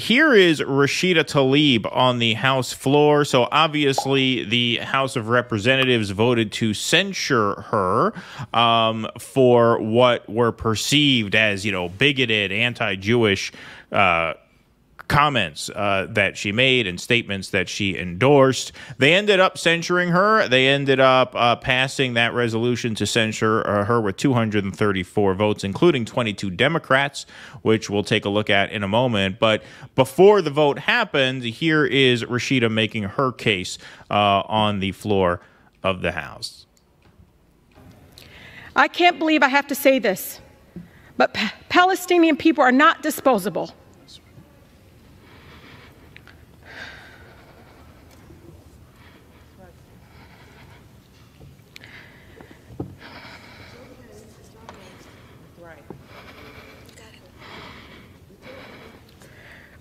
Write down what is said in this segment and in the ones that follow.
here is Rashida Tlaib on the House floor. So obviously the House of Representatives voted to censure her for what were perceived as, bigoted, anti-Jewish comments that she made and statements that she endorsed. They ended up censuring her. They ended up passing that resolution to censure her with 234 votes, including 22 Democrats, which we'll take a look at in a moment. But before the vote happened, here is Rashida making her case on the floor of the House. I can't believe I have to say this, but Palestinian people are not disposable.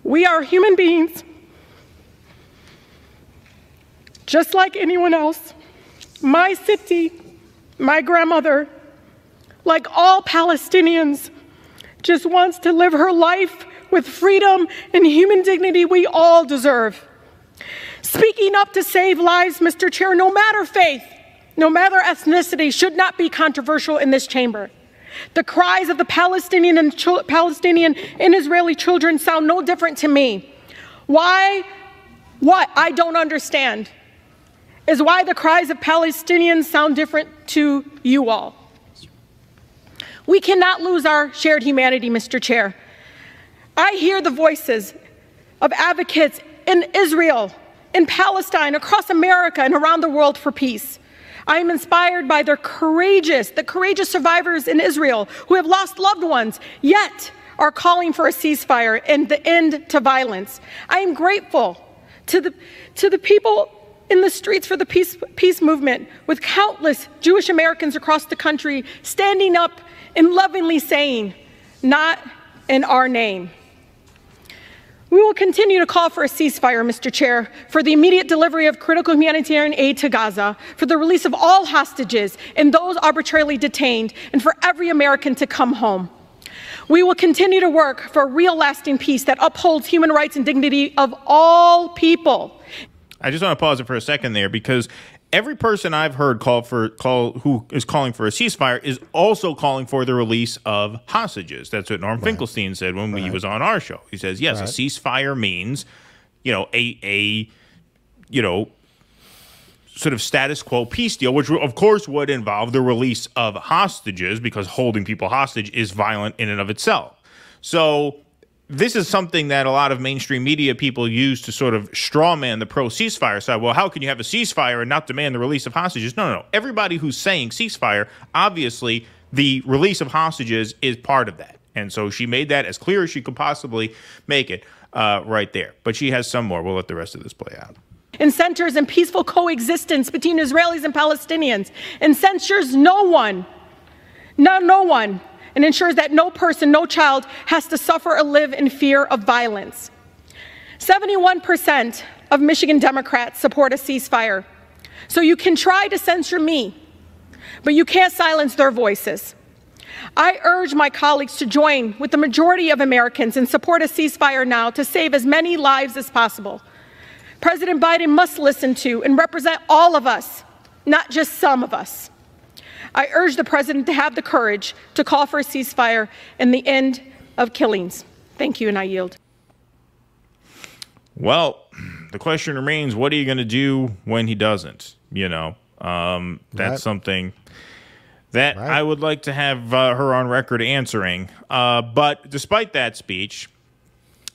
We are human beings, just like anyone else. My city, my grandmother, like all Palestinians, just wants to live her life with freedom and human dignity we all deserve. Speaking up to save lives, Mr. Chair, no matter faith, no matter ethnicity, should not be controversial in this chamber. The cries of the Palestinian and Israeli children sound no different to me. What I don't understand is why the cries of Palestinians sound different to you all. We cannot lose our shared humanity, Mr. Chair. I hear the voices of advocates in Israel, in Palestine, across America, and around the world for peace. I am inspired by the courageous survivors in Israel who have lost loved ones, yet are calling for a ceasefire and the end to violence. I am grateful to the people in the streets for the peace movement, with countless Jewish Americans across the country standing up and lovingly saying, "Not in our name." We will continue to call for a ceasefire, Mr. Chair, for the immediate delivery of critical humanitarian aid to Gaza, for the release of all hostages and those arbitrarily detained, and for every American to come home. We will continue to work for a real lasting peace that upholds human rights and dignity of all people. I just want to pause it for a second there, because every person I've heard who is calling for a ceasefire is also calling for the release of hostages. That's what Norm Finkelstein said when he was on our show. He says, yes, a ceasefire means, a sort of status quo peace deal, which of course would involve the release of hostages, because holding people hostage is violent in and of itself. So this is something that a lot of mainstream media people use to sort of strawman the pro-ceasefire side. Well, how can you have a ceasefire and not demand the release of hostages? No. Everybody who's saying ceasefire, obviously the release of hostages is part of that. And so she made that as clear as she could possibly make it right there. But she has some more. We'll let the rest of this play out. And centers in peaceful coexistence between Israelis and Palestinians, and censures no one, and ensures that no person, no child has to suffer or live in fear of violence. 71% of Michigan Democrats support a ceasefire. So you can try to censure me, but you can't silence their voices. I urge my colleagues to join with the majority of Americans and support a ceasefire now to save as many lives as possible. President Biden must listen to and represent all of us, not just some of us. I urge the president to have the courage to call for a ceasefire and the end of killings. Thank you, and I yield. Well, the question remains, what are you going to do when he doesn't? That's something that I would like to have her on record answering. But despite that speech,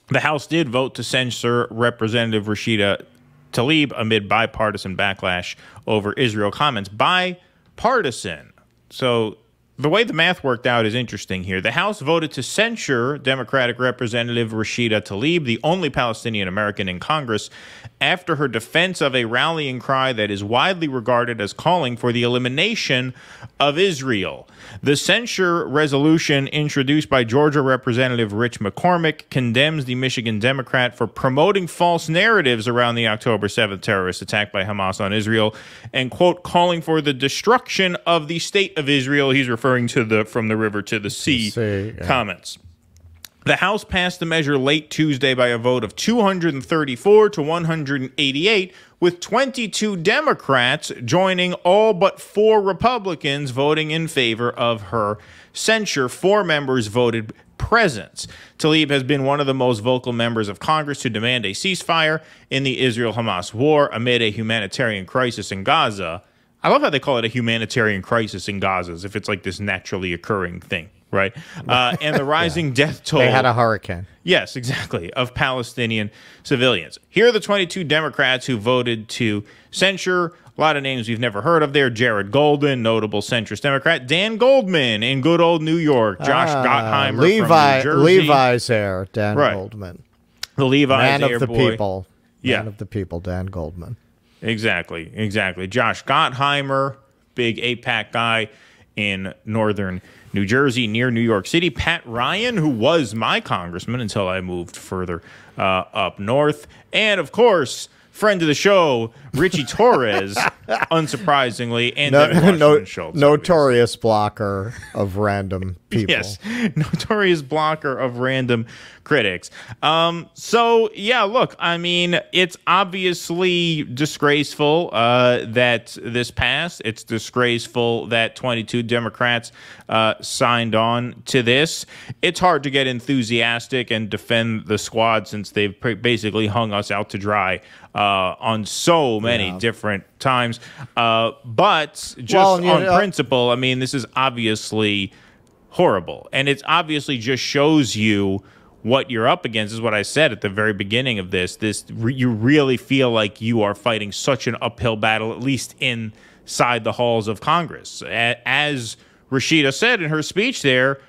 the House did vote to censure Representative Rashida Tlaib amid bipartisan backlash over Israel comments. Bipartisan. So the way the math worked out is interesting here. The House voted to censure Democratic Representative Rashida Tlaib, the only Palestinian American in Congress, after her defense of a rallying cry that is widely regarded as calling for the elimination of Israel. The censure resolution introduced by Georgia Representative Rich McCormick condemns the Michigan Democrat for promoting false narratives around the October 7th terrorist attack by Hamas on Israel and, quote, calling for the destruction of the state of Israel. He's referring to the from the river to the sea comments. The House passed the measure late Tuesday by a vote of 234 to 188, with 22 Democrats joining all but 4 Republicans voting in favor of her censure. 4 members voted presence. Tlaib has been one of the most vocal members of Congress to demand a ceasefire in the Israel-Hamas war amid a humanitarian crisis in Gaza. I love how they call it a humanitarian crisis in Gaza, as if it's like this naturally occurring thing. Right. And the rising death toll. They had a hurricane. Yes, exactly. Of Palestinian civilians. Here are the 22 Democrats who voted to censure. A lot of names we've never heard of there. Jared Golden, notable centrist Democrat. Dan Goldman in good old New York. Josh Gottheimer from New Jersey. Levi's heir, Dan Goldman. The Levi's Man heir of the boy. people. Man of the people, Dan Goldman. Exactly, exactly. Josh Gottheimer, big AIPAC guy in northern New Jersey, near New York City. Pat Ryan, who was my congressman until I moved further up north. And, of course, friend of the show, Richie Torres, unsurprisingly, and notorious blocker of random people. Yes, notorious blocker of random critics. So, yeah, look, I mean, it's obviously disgraceful that this passed. It's disgraceful that 22 Democrats signed on to this. It's hard to get enthusiastic and defend the squad since they've basically hung us out to dry on so many different times. But just on principle, I mean, this is obviously horrible. And it obviously just shows you what you're up against, is what I said at the very beginning of this. You really feel like you are fighting such an uphill battle, at least inside the halls of Congress. As Rashida said in her speech there,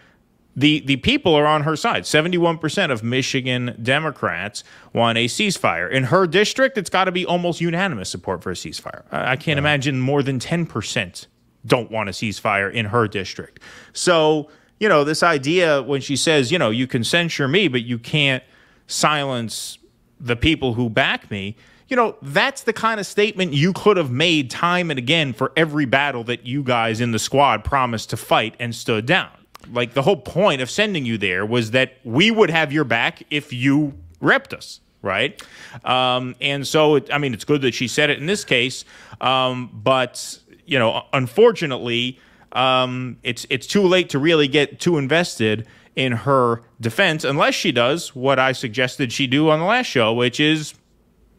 the people are on her side. 71% of Michigan Democrats want a ceasefire. In her district, it's got to be almost unanimous support for a ceasefire. I can't imagine more than 10% don't want a ceasefire in her district. So, you know, this idea when she says, you know, you can censure me, but you can't silence the people who back me, you know, that's the kind of statement you could have made time and again for every battle that you guys in the squad promised to fight and stood down. Like, the whole point of sending you there was that we would have your back if you repped us, right? And so, I mean, it's good that she said it in this case, but, you know, unfortunately, it's too late to really get too invested in her defense unless she does what I suggested she do on the last show, which is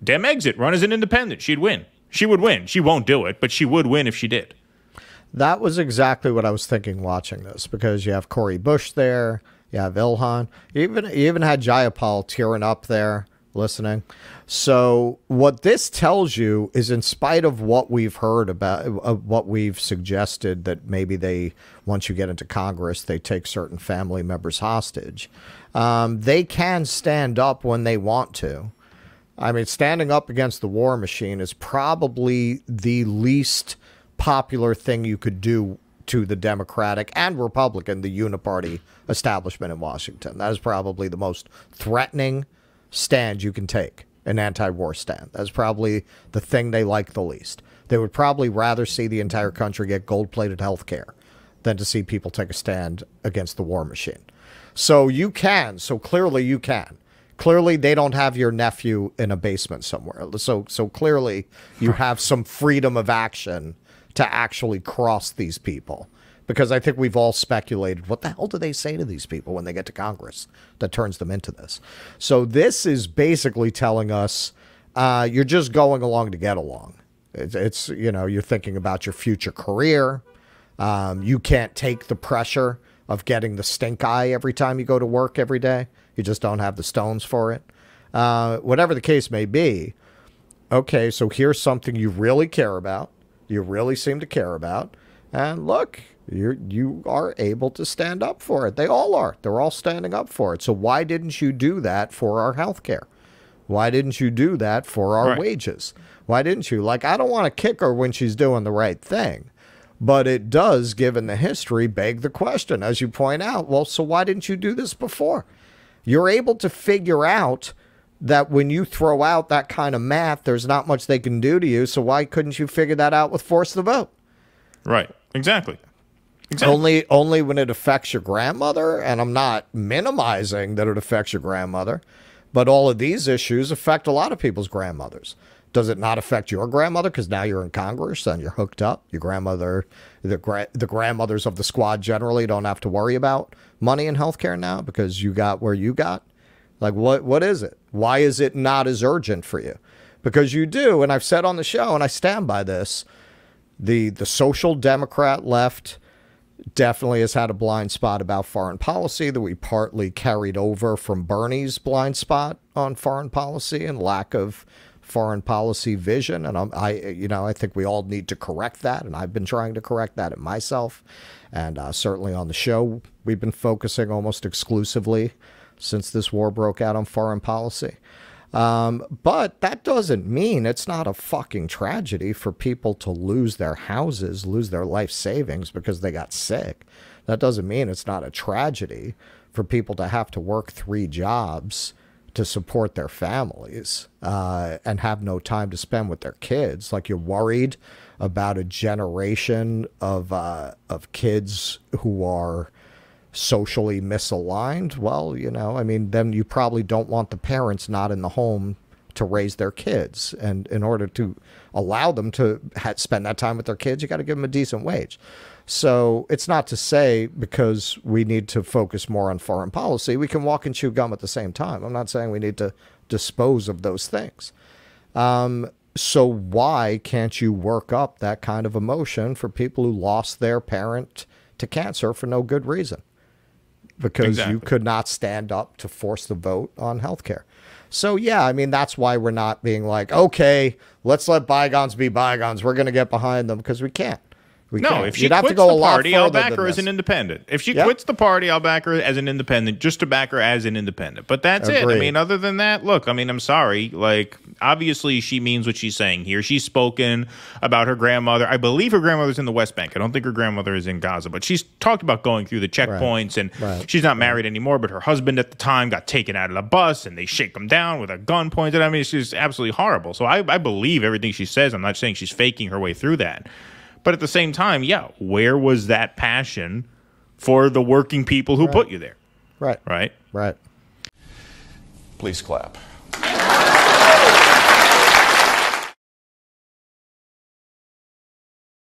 dem exit, run as an independent. She'd win. She would win. She won't do it, but she would win if she did. That was exactly what I was thinking watching this, because you have Cori Bush there, you have Ilhan, you even had Jayapal tearing up there listening. So what this tells you is, in spite of what we've heard about, what we've suggested, that maybe once you get into Congress, they take certain family members hostage, they can stand up when they want to. I mean, standing up against the war machine is probably the least popular thing you could do to the Democratic and Republican, the uniparty establishment in Washington. That is probably the most threatening stand you can take, an anti-war stand. That's probably the thing they like the least. They would probably rather see the entire country get gold-plated health care than to see people take a stand against the war machine. So you can. So clearly you can. Clearly they don't have your nephew in a basement somewhere. So clearly you have some freedom of action to actually cross these people. Because I think we've all speculated, what the hell do they say to these people when they get to Congress that turns them into this? So this is basically telling us you're just going along to get along. It's you know, you're thinking about your future career. You can't take the pressure of getting the stink eye every time you go to work every day. You just don't have the stones for it. Whatever the case may be, okay, so here's something you really care about. You really seem to care about. And look, you are able to stand up for it. They all are. They're all standing up for it. So why didn't you do that for our health care? Why didn't you do that for our wages? Why didn't you? Like, I don't want to kick her when she's doing the right thing. But it does, given the history, beg the question, as you point out, well, so why didn't you do this before? You're able to figure out that when you throw out that kind of math, there's not much they can do to you. So why couldn't you figure that out with force the vote? Right. Exactly. Exactly. Only when it affects your grandmother, and I'm not minimizing that it affects your grandmother, but all of these issues affect a lot of people's grandmothers. Does it not affect your grandmother because now you're in Congress and you're hooked up? Your grandmother, the grandmothers of the squad generally don't have to worry about money and health care now because you got where you got? Like, what is it? Why is it not as urgent for you? Because you do, and I've said on the show, and I stand by this, the social democrat left definitely has had a blind spot about foreign policy that we partly carried over from Bernie's blind spot on foreign policy and lack of foreign policy vision. And I think we all need to correct that. And I've been trying to correct that in myself. And certainly on the show, we've been focusing almost exclusively since this war broke out on foreign policy. But that doesn't mean it's not a fucking tragedy for people to lose their houses, lose their life savings because they got sick. That doesn't mean it's not a tragedy for people to have to work 3 jobs to support their families and have no time to spend with their kids. Like, you're worried about a generation of kids who are socially misaligned. Well, then you probably don't want the parents not in the home to raise their kids. And in order to allow them to spend that time with their kids, you got to give them a decent wage. So it's not to say because we need to focus more on foreign policy, we can walk and chew gum at the same time. I'm not saying we need to dispose of those things. So why can't you work up that kind of emotion for people who lost their parent to cancer for no good reason? Because you could not stand up to force the vote on healthcare. So, yeah, that's why we're not being like, okay, let's let bygones be bygones. We're going to get behind them, because we can't. If she quits the party, I'll back her as an independent. If she quits the party, I'll back her as an independent, just to back her as an independent. But that's it. Other than that, look, I'm sorry. Like, obviously, she means what she's saying here. She's spoken about her grandmother. I believe her grandmother's in the West Bank. I don't think her grandmother is in Gaza. But she's talked about going through the checkpoints, and she's not married anymore. But her husband at the time got taken out of the bus, and they shake him down with a gun pointed. It's just absolutely horrible. So I believe everything she says. I'm not saying she's faking her way through that. But at the same time, where was that passion for the working people who put you there? Right. Right? Right. Please clap.